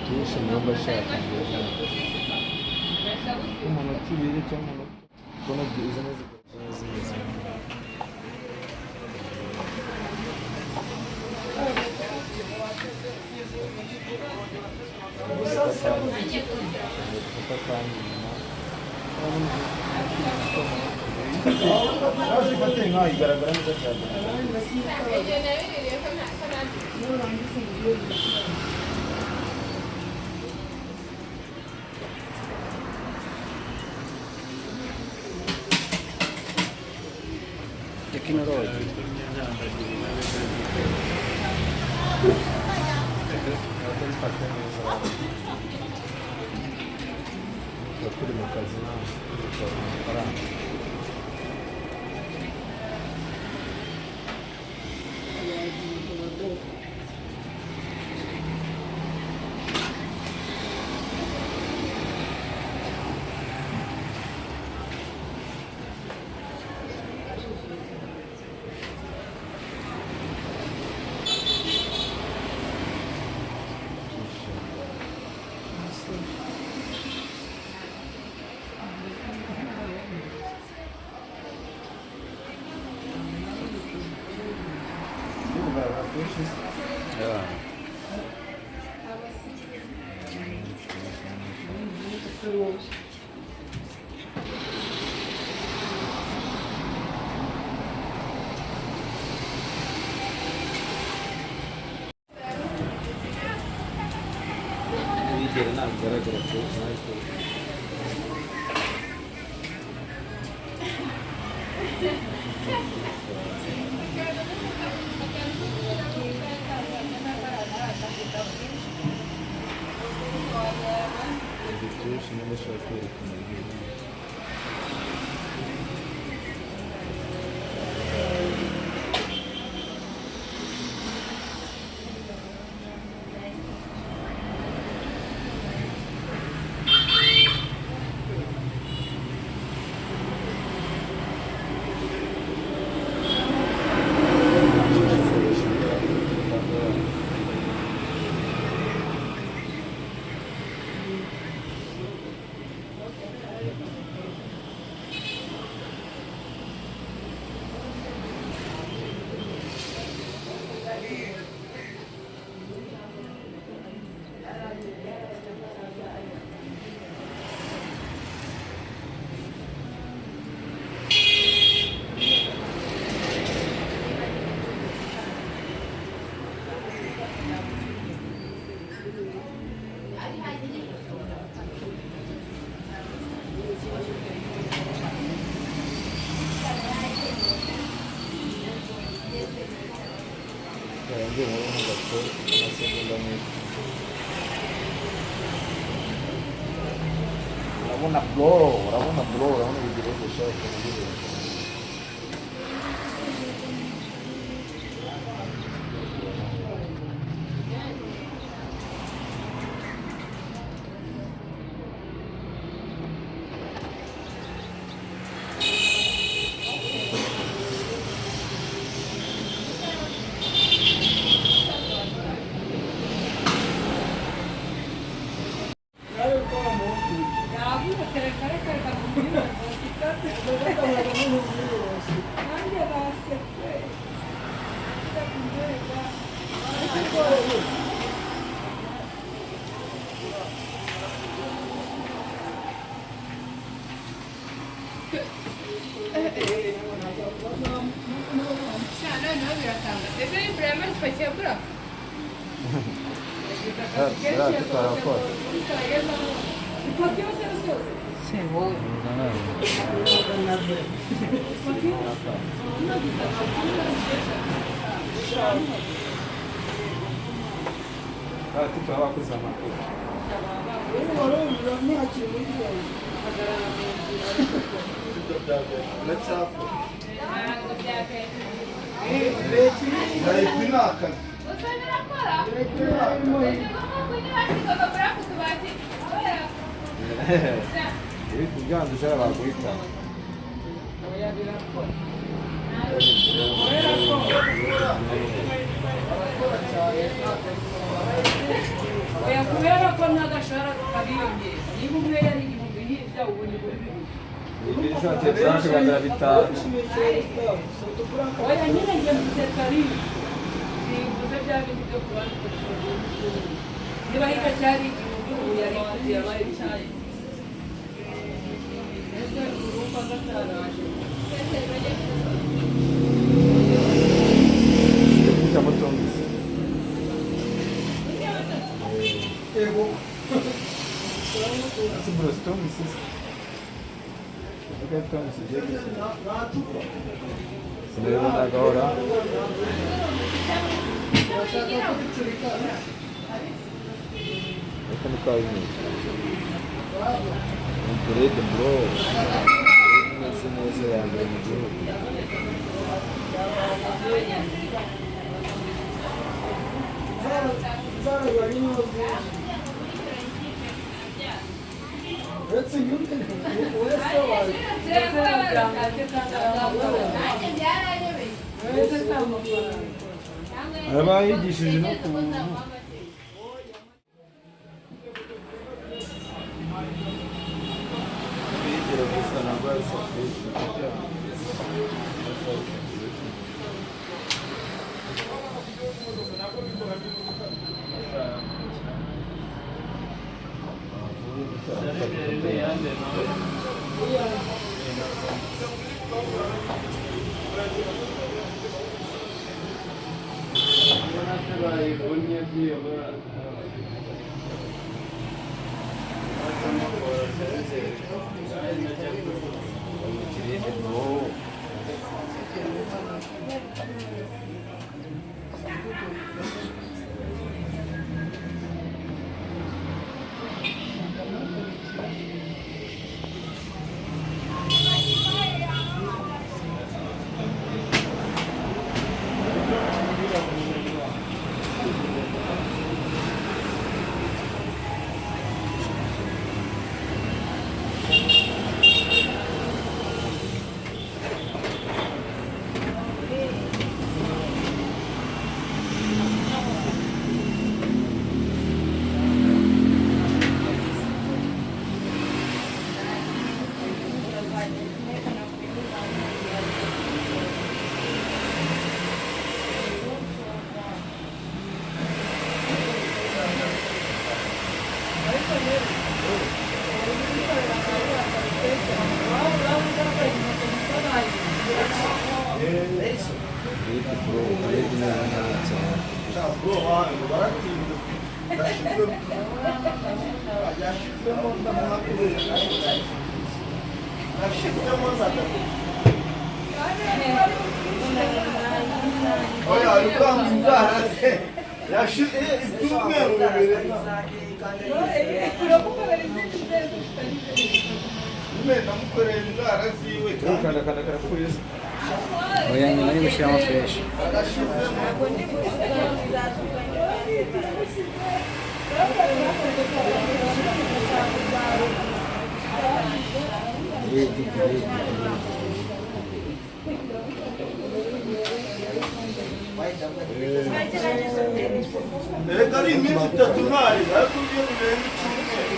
Tuishi niomba shaka. Kama natii ile chama na kuna giza nazi. Nasi fate ngai gara-gara neza cyane. Teknoloji. Bakora mu kazi nawe bakora amafaranga. Yeah. Ravona blow, ravona video ko share ko video. oya kubera ko ntagashara kabiyongera niba umwe yari igihumbi hirya ubu ni kuri bibiri oya nyine njye mvuze karibu simvuze bya bindi byo kubandikisha niba hirya cyari igihumbi ubu yari ifite yabaye cyane ese urumva gataraje Ego. Nasıl burası tam mısınız? Bakın tam mısınız? Sınırın agora. Bakın kayını. Direide, bro. Neze yani. Araba yigishije no kubona. Bigira gusa ntabwo ari safari. Olha, eu tô ya şu durmuyor böyle. Oya nyuma yo gushyiramo fureshi Evet, ari iminsi itatu ntari ariko ugiye kurenga icyumweru.